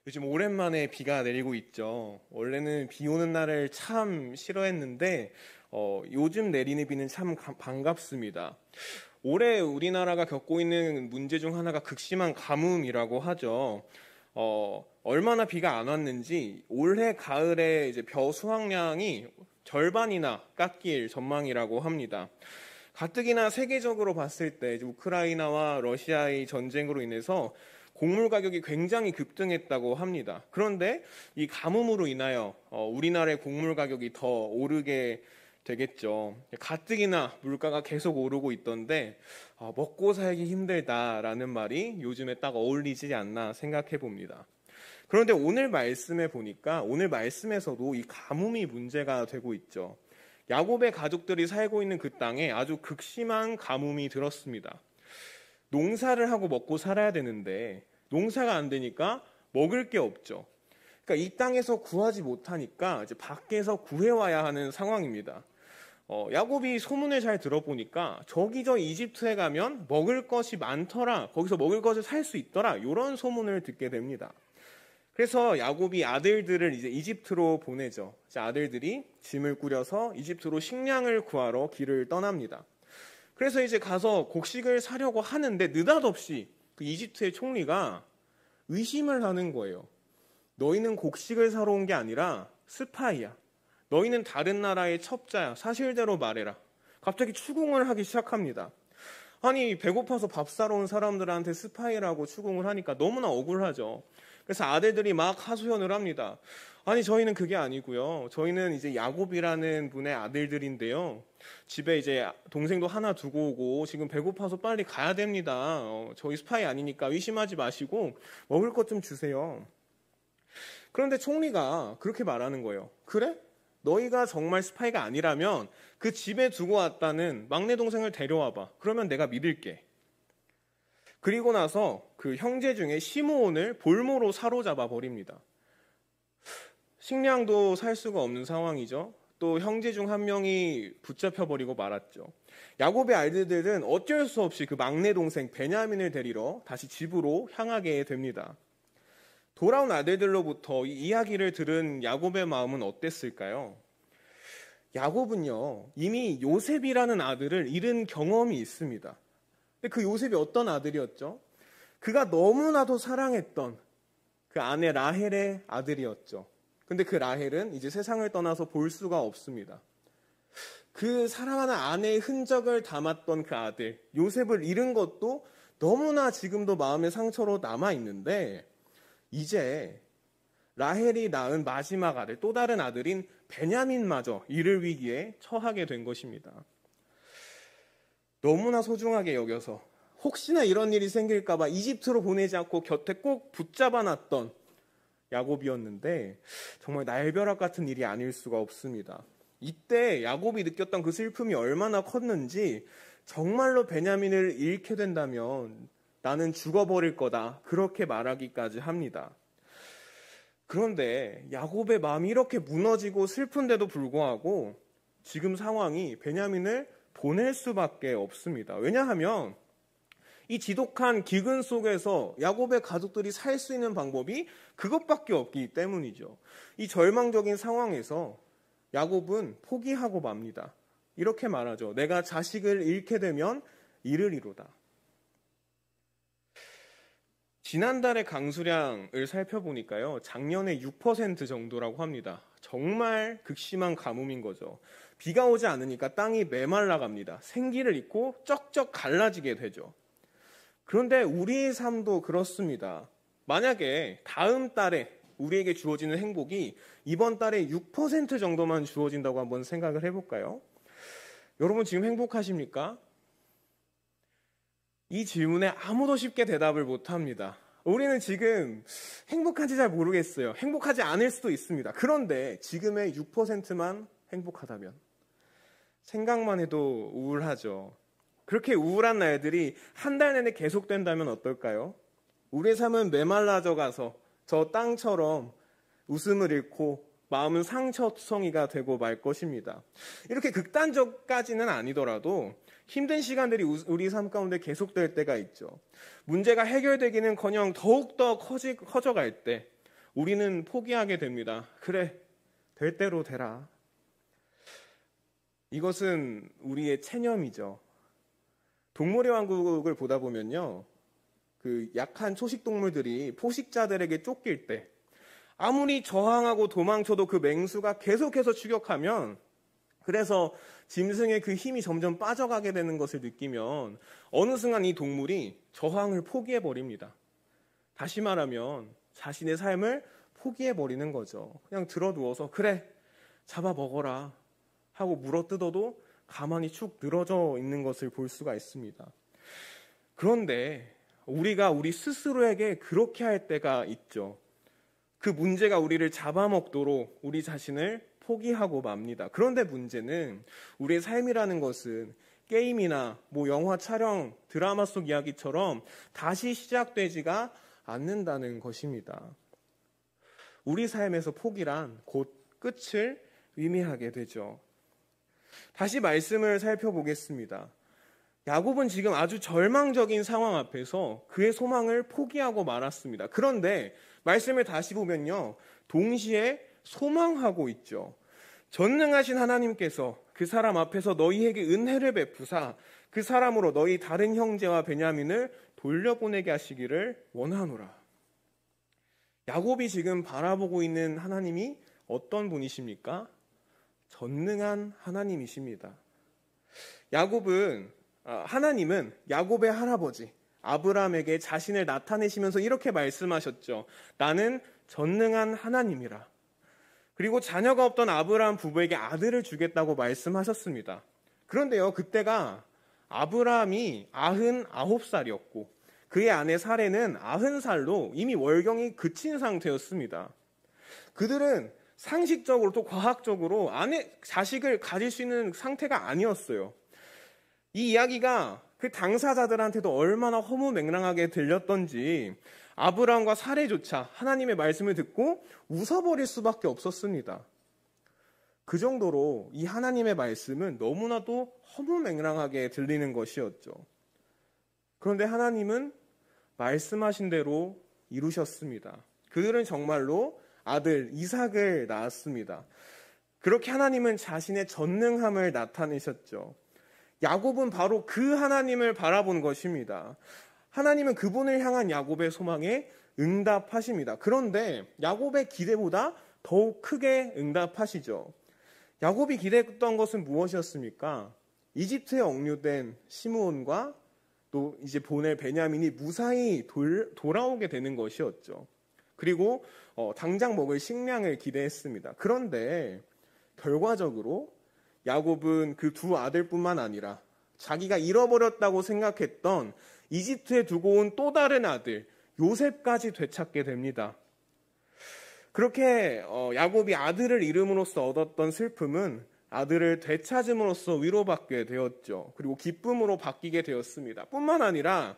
요즘 오랜만에 비가 내리고 있죠. 원래는 비 오는 날을 참 싫어했는데 요즘 내리는 비는 참 반갑습니다. 올해 우리나라가 겪고 있는 문제 중 하나가 극심한 가뭄이라고 하죠. 얼마나 비가 안 왔는지 올해 가을에 이제 벼 수확량이 절반이나 깎일 전망이라고 합니다. 가뜩이나 세계적으로 봤을 때 이제 우크라이나와 러시아의 전쟁으로 인해서 곡물 가격이 굉장히 급등했다고 합니다. 그런데 이 가뭄으로 인하여 우리나라의 곡물 가격이 더 오르게 되겠죠. 가뜩이나 물가가 계속 오르고 있던데 먹고 살기 힘들다라는 말이 요즘에 딱 어울리지 않나 생각해 봅니다. 그런데 오늘 말씀에 보니까 오늘 말씀에서도 이 가뭄이 문제가 되고 있죠. 야곱의 가족들이 살고 있는 그 땅에 아주 극심한 가뭄이 들었습니다. 농사를 하고 먹고 살아야 되는데 농사가 안 되니까 먹을 게 없죠. 그러니까 이 땅에서 구하지 못하니까 이제 밖에서 구해와야 하는 상황입니다. 야곱이 소문을 잘 들어보니까 저기 저 이집트에 가면 먹을 것이 많더라, 거기서 먹을 것을 살 수 있더라, 이런 소문을 듣게 됩니다. 그래서 야곱이 아들들을 이제 이집트로 보내죠. 이제 아들들이 짐을 꾸려서 이집트로 식량을 구하러 길을 떠납니다. 그래서 이제 가서 곡식을 사려고 하는데 느닷없이 그 이집트의 총리가 의심을 하는 거예요. 너희는 곡식을 사러 온 게 아니라 스파이야. 너희는 다른 나라의 첩자야. 사실대로 말해라. 갑자기 추궁을 하기 시작합니다. 아니, 배고파서 밥 사러 온 사람들한테 스파이라고 추궁을 하니까 너무나 억울하죠. 그래서 아들들이 막 하소연을 합니다. 아니, 저희는 그게 아니고요. 저희는 이제 야곱이라는 분의 아들들인데요. 집에 이제 동생도 하나 두고 오고 지금 배고파서 빨리 가야 됩니다. 저희 스파이 아니니까 의심하지 마시고 먹을 것 좀 주세요. 그런데 총리가 그렇게 말하는 거예요. 그래? 너희가 정말 스파이가 아니라면 그 집에 두고 왔다는 막내 동생을 데려와봐. 그러면 내가 믿을게. 그리고 나서 그 형제 중에 시므온을 볼모로 사로잡아 버립니다. 식량도 살 수가 없는 상황이죠. 또 형제 중 한 명이 붙잡혀버리고 말았죠. 야곱의 아들들은 어쩔 수 없이 그 막내 동생 베냐민을 데리러 다시 집으로 향하게 됩니다. 돌아온 아들들로부터 이 이야기를 들은 야곱의 마음은 어땠을까요? 야곱은요, 이미 요셉이라는 아들을 잃은 경험이 있습니다. 근데 그 요셉이 어떤 아들이었죠? 그가 너무나도 사랑했던 그 아내 라헬의 아들이었죠. 근데 그 라헬은 이제 세상을 떠나서 볼 수가 없습니다. 그 사랑하는 아내의 흔적을 담았던 그 아들 요셉을 잃은 것도 너무나 지금도 마음의 상처로 남아있는데 이제 라헬이 낳은 마지막 아들, 또 다른 아들인 베냐민마저 잃을 위기에 처하게 된 것입니다. 너무나 소중하게 여겨서 혹시나 이런 일이 생길까 봐 이집트로 보내지 않고 곁에 꼭 붙잡아 놨던 야곱이었는데 정말 날벼락 같은 일이 아닐 수가 없습니다. 이때 야곱이 느꼈던 그 슬픔이 얼마나 컸는지 정말로 베냐민을 잃게 된다면 나는 죽어버릴 거다, 그렇게 말하기까지 합니다. 그런데 야곱의 마음이 이렇게 무너지고 슬픈데도 불구하고 지금 상황이 베냐민을 보낼 수밖에 없습니다. 왜냐하면 이 지독한 기근 속에서 야곱의 가족들이 살 수 있는 방법이 그것밖에 없기 때문이죠. 이 절망적인 상황에서 야곱은 포기하고 맙니다. 이렇게 말하죠. 내가 자식을 잃게 되면 이르리로다. 지난달의 강수량을 살펴보니까요, 작년에 6% 정도라고 합니다. 정말 극심한 가뭄인 거죠. 비가 오지 않으니까 땅이 메말라 갑니다. 생기를 잃고 쩍쩍 갈라지게 되죠. 그런데 우리의 삶도 그렇습니다. 만약에 다음 달에 우리에게 주어지는 행복이 이번 달에 6% 정도만 주어진다고 한번 생각을 해볼까요? 여러분 지금 행복하십니까? 이 질문에 아무도 쉽게 대답을 못합니다. 우리는 지금 행복한지 잘 모르겠어요. 행복하지 않을 수도 있습니다. 그런데 지금의 6%만 행복하다면 생각만 해도 우울하죠. 그렇게 우울한 날들이 한 달 내내 계속된다면 어떨까요? 우리의 삶은 메말라져 가서 저 땅처럼 웃음을 잃고 마음은 상처투성이가 되고 말 것입니다. 이렇게 극단적까지는 아니더라도 힘든 시간들이 우리 삶 가운데 계속될 때가 있죠. 문제가 해결되기는커녕 더욱더 커져갈 때 우리는 포기하게 됩니다. 그래, 될 대로 되라. 이것은 우리의 체념이죠. 동물의 왕국을 보다 보면요, 그 약한 초식 동물들이 포식자들에게 쫓길 때 아무리 저항하고 도망쳐도 그 맹수가 계속해서 추격하면, 그래서 짐승의 그 힘이 점점 빠져가게 되는 것을 느끼면 어느 순간 이 동물이 저항을 포기해버립니다. 다시 말하면 자신의 삶을 포기해버리는 거죠. 그냥 들어누워서 그래, 잡아먹어라 하고 물어뜯어도 가만히 축 늘어져 있는 것을 볼 수가 있습니다. 그런데 우리가 우리 스스로에게 그렇게 할 때가 있죠. 그 문제가 우리를 잡아먹도록 우리 자신을 포기하고 맙니다. 그런데 문제는 우리의 삶이라는 것은 게임이나 영화 촬영, 드라마 속 이야기처럼 다시 시작되지가 않는다는 것입니다. 우리 삶에서 포기란 곧 끝을 의미하게 되죠. 다시 말씀을 살펴보겠습니다. 야곱은 지금 아주 절망적인 상황 앞에서 그의 소망을 포기하고 말았습니다. 그런데 말씀을 다시 보면요, 동시에 소망하고 있죠. 전능하신 하나님께서 그 사람 앞에서 너희에게 은혜를 베푸사 그 사람으로 너희 다른 형제와 베냐민을 돌려보내게 하시기를 원하노라. 야곱이 지금 바라보고 있는 하나님이 어떤 분이십니까? 전능한 하나님이십니다. 하나님은 야곱의 할아버지 아브라함에게 자신을 나타내시면서 이렇게 말씀하셨죠. 나는 전능한 하나님이라. 그리고 자녀가 없던 아브라함 부부에게 아들을 주겠다고 말씀하셨습니다. 그런데요, 그때가 아브라함이 99살이었고 그의 아내 사레는 90살로 이미 월경이 그친 상태였습니다. 그들은 상식적으로 또 과학적으로 자식을 가질 수 있는 상태가 아니었어요. 이 이야기가 그 당사자들한테도 얼마나 허무맹랑하게 들렸던지 아브라함과 사레조차 하나님의 말씀을 듣고 웃어버릴 수밖에 없었습니다. 그 정도로 이 하나님의 말씀은 너무나도 허무맹랑하게 들리는 것이었죠. 그런데 하나님은 말씀하신 대로 이루셨습니다. 그들은 정말로 아들 이삭을 낳았습니다. 그렇게 하나님은 자신의 전능함을 나타내셨죠. 야곱은 바로 그 하나님을 바라본 것입니다. 하나님은 그분을 향한 야곱의 소망에 응답하십니다. 그런데 야곱의 기대보다 더욱 크게 응답하시죠. 야곱이 기대했던 것은 무엇이었습니까? 이집트에 억류된 시므온과 또 이제 보낼 베냐민이 무사히 돌아오게 되는 것이었죠. 그리고 당장 먹을 식량을 기대했습니다. 그런데 결과적으로 야곱은 그 두 아들뿐만 아니라 자기가 잃어버렸다고 생각했던 이집트에 두고 온 또 다른 아들 요셉까지 되찾게 됩니다. 그렇게 야곱이 아들을 잃음으로써 얻었던 슬픔은 아들을 되찾음으로써 위로받게 되었죠. 그리고 기쁨으로 바뀌게 되었습니다. 뿐만 아니라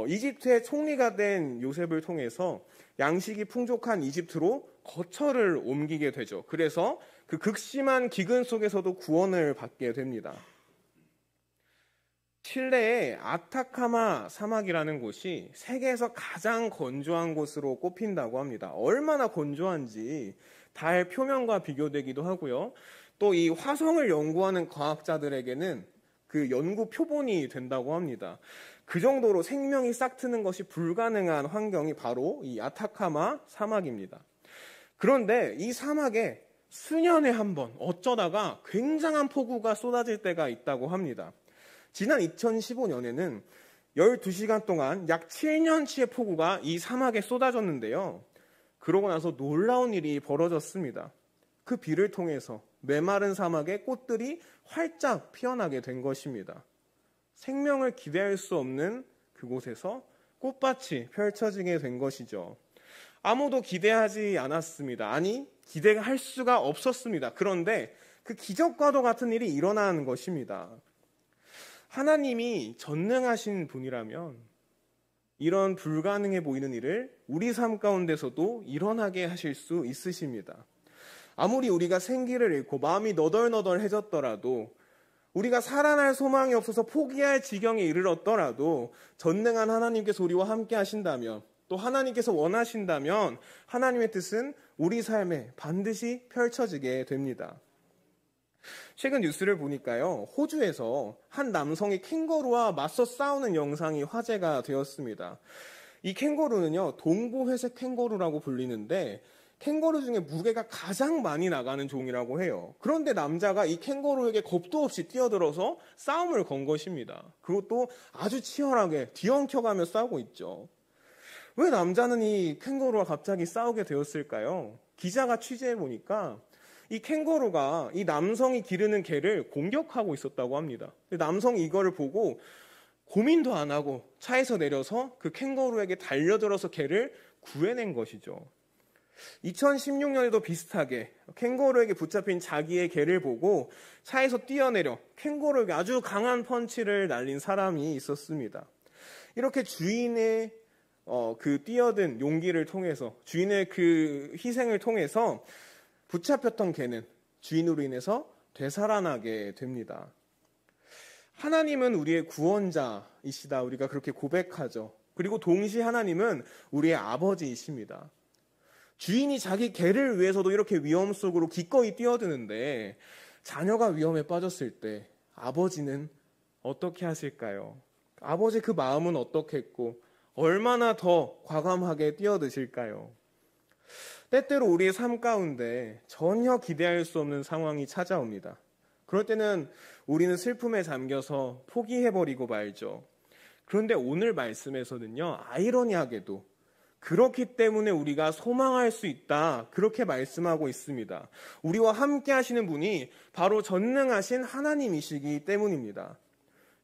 이집트의 총리가 된 요셉을 통해서 양식이 풍족한 이집트로 거처를 옮기게 되죠. 그래서 그 극심한 기근 속에서도 구원을 받게 됩니다. 칠레의 아타카마 사막이라는 곳이 세계에서 가장 건조한 곳으로 꼽힌다고 합니다. 얼마나 건조한지 달 표면과 비교되기도 하고요. 또 이 화성을 연구하는 과학자들에게는 그 연구 표본이 된다고 합니다. 그 정도로 생명이 싹트는 것이 불가능한 환경이 바로 이 아타카마 사막입니다. 그런데 이 사막에 수년에 한 번 어쩌다가 굉장한 폭우가 쏟아질 때가 있다고 합니다. 지난 2015년에는 12시간 동안 약 7년치의 폭우가 이 사막에 쏟아졌는데요. 그러고 나서 놀라운 일이 벌어졌습니다. 그 비를 통해서 메마른 사막에 꽃들이 활짝 피어나게 된 것입니다. 생명을 기대할 수 없는 그곳에서 꽃밭이 펼쳐지게 된 것이죠. 아무도 기대하지 않았습니다. 아니, 기대할 수가 없었습니다. 그런데 그 기적과도 같은 일이 일어나는 것입니다. 하나님이 전능하신 분이라면 이런 불가능해 보이는 일을 우리 삶 가운데서도 일어나게 하실 수 있으십니다. 아무리 우리가 생기를 잃고 마음이 너덜너덜해졌더라도, 우리가 살아날 소망이 없어서 포기할 지경에 이르렀더라도 전능한 하나님께서 우리와 함께 하신다면 또 하나님께서 원하신다면 하나님의 뜻은 우리 삶에 반드시 펼쳐지게 됩니다. 최근 뉴스를 보니까요, 호주에서 한 남성이 캥거루와 맞서 싸우는 영상이 화제가 되었습니다. 이 캥거루는요, 동부회색 캥거루라고 불리는데 캥거루 중에 무게가 가장 많이 나가는 종이라고 해요. 그런데 남자가 이 캥거루에게 겁도 없이 뛰어들어서 싸움을 건 것입니다. 그것도 아주 치열하게 뒤엉켜가며 싸우고 있죠. 왜 남자는 이 캥거루와 갑자기 싸우게 되었을까요? 기자가 취재해보니까 이 캥거루가 이 남성이 기르는 개를 공격하고 있었다고 합니다. 남성이 이거를 보고 고민도 안 하고 차에서 내려서 그 캥거루에게 달려들어서 개를 구해낸 것이죠. 2016년에도 비슷하게 캥거루에게 붙잡힌 자기의 개를 보고 차에서 뛰어내려 캥거루에게 아주 강한 펀치를 날린 사람이 있었습니다. 이렇게 주인의 그 뛰어든 용기를 통해서, 주인의 그 희생을 통해서 붙잡혔던 개는 주인으로 인해서 되살아나게 됩니다. 하나님은 우리의 구원자이시다, 우리가 그렇게 고백하죠. 그리고 동시에 하나님은 우리의 아버지이십니다. 주인이 자기 개를 위해서도 이렇게 위험 속으로 기꺼이 뛰어드는데 자녀가 위험에 빠졌을 때 아버지는 어떻게 하실까요? 아버지 그 마음은 어떻겠고 얼마나 더 과감하게 뛰어드실까요? 때때로 우리의 삶 가운데 전혀 기대할 수 없는 상황이 찾아옵니다. 그럴 때는 우리는 슬픔에 잠겨서 포기해버리고 말죠. 그런데 오늘 말씀에서는요, 아이러니하게도 그렇기 때문에 우리가 소망할 수 있다, 그렇게 말씀하고 있습니다. 우리와 함께 하시는 분이 바로 전능하신 하나님이시기 때문입니다.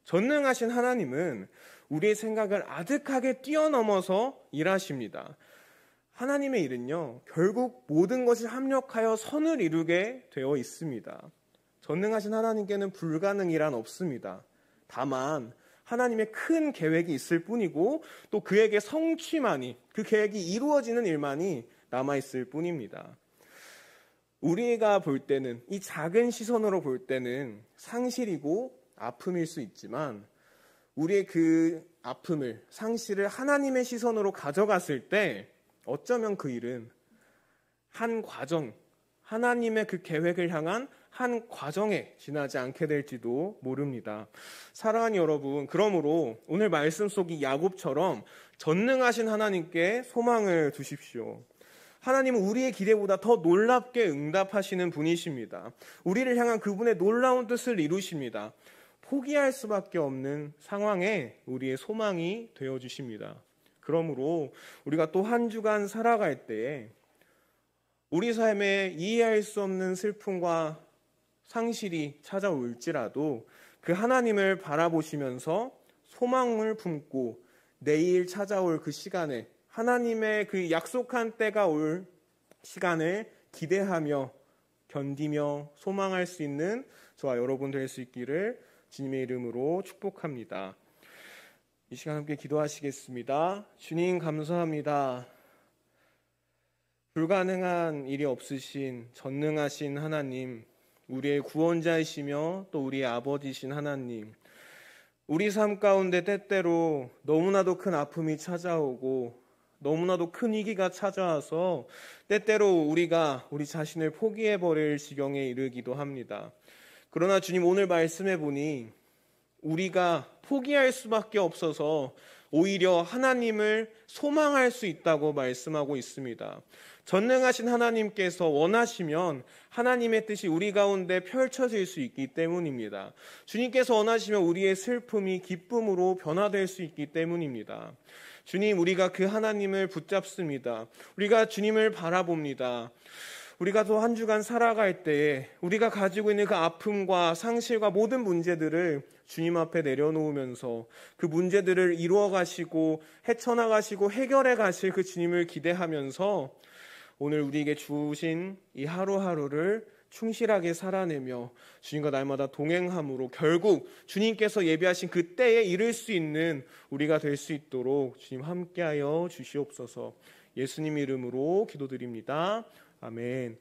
전능하신 하나님은 우리의 생각을 아득하게 뛰어넘어서 일하십니다. 하나님의 일은요, 결국 모든 것이 합력하여 선을 이루게 되어 있습니다. 전능하신 하나님께는 불가능이란 없습니다. 다만 하나님의 큰 계획이 있을 뿐이고 또 그에게 성취만이, 그 계획이 이루어지는 일만이 남아있을 뿐입니다. 우리가 볼 때는, 이 작은 시선으로 볼 때는 상실이고 아픔일 수 있지만 우리의 그 아픔을, 상실을 하나님의 시선으로 가져갔을 때 어쩌면 그 일은 한 과정, 하나님의 그 계획을 향한 한 과정에 지나지 않게 될지도 모릅니다. 사랑하는 여러분, 그러므로 오늘 말씀 속이 야곱처럼 전능하신 하나님께 소망을 두십시오. 하나님은 우리의 기대보다 더 놀랍게 응답하시는 분이십니다. 우리를 향한 그분의 놀라운 뜻을 이루십니다. 포기할 수밖에 없는 상황에 우리의 소망이 되어주십니다. 그러므로 우리가 또 한 주간 살아갈 때에 우리 삶에 이해할 수 없는 슬픔과 상실이 찾아올지라도 그 하나님을 바라보시면서 소망을 품고 내일 찾아올 그 시간에, 하나님의 그 약속한 때가 올 시간을 기대하며 견디며 소망할 수 있는 저와 여러분 될 수 있기를 주님의 이름으로 축복합니다. 이 시간 함께 기도하시겠습니다. 주님 감사합니다. 불가능한 일이 없으신 전능하신 하나님, 우리의 구원자이시며 또 우리의 아버지이신 하나님, 우리 삶 가운데 때때로 너무나도 큰 아픔이 찾아오고 너무나도 큰 위기가 찾아와서 때때로 우리가 우리 자신을 포기해버릴 지경에 이르기도 합니다. 그러나 주님, 오늘 말씀해 보니 우리가 포기할 수밖에 없어서 오히려 하나님을 소망할 수 있다고 말씀하고 있습니다. 전능하신 하나님께서 원하시면 하나님의 뜻이 우리 가운데 펼쳐질 수 있기 때문입니다. 주님께서 원하시면 우리의 슬픔이 기쁨으로 변화될 수 있기 때문입니다. 주님, 우리가 그 하나님을 붙잡습니다. 우리가 주님을 바라봅니다. 우리가 또 한 주간 살아갈 때에 우리가 가지고 있는 그 아픔과 상실과 모든 문제들을 주님 앞에 내려놓으면서 그 문제들을 이루어 가시고 헤쳐나가시고 해결해 가실 그 주님을 기대하면서 오늘 우리에게 주신 이 하루하루를 충실하게 살아내며 주님과 날마다 동행함으로 결국 주님께서 예비하신 그 때에 이를 수 있는 우리가 될 수 있도록 주님 함께하여 주시옵소서. 예수님 이름으로 기도드립니다. 아멘.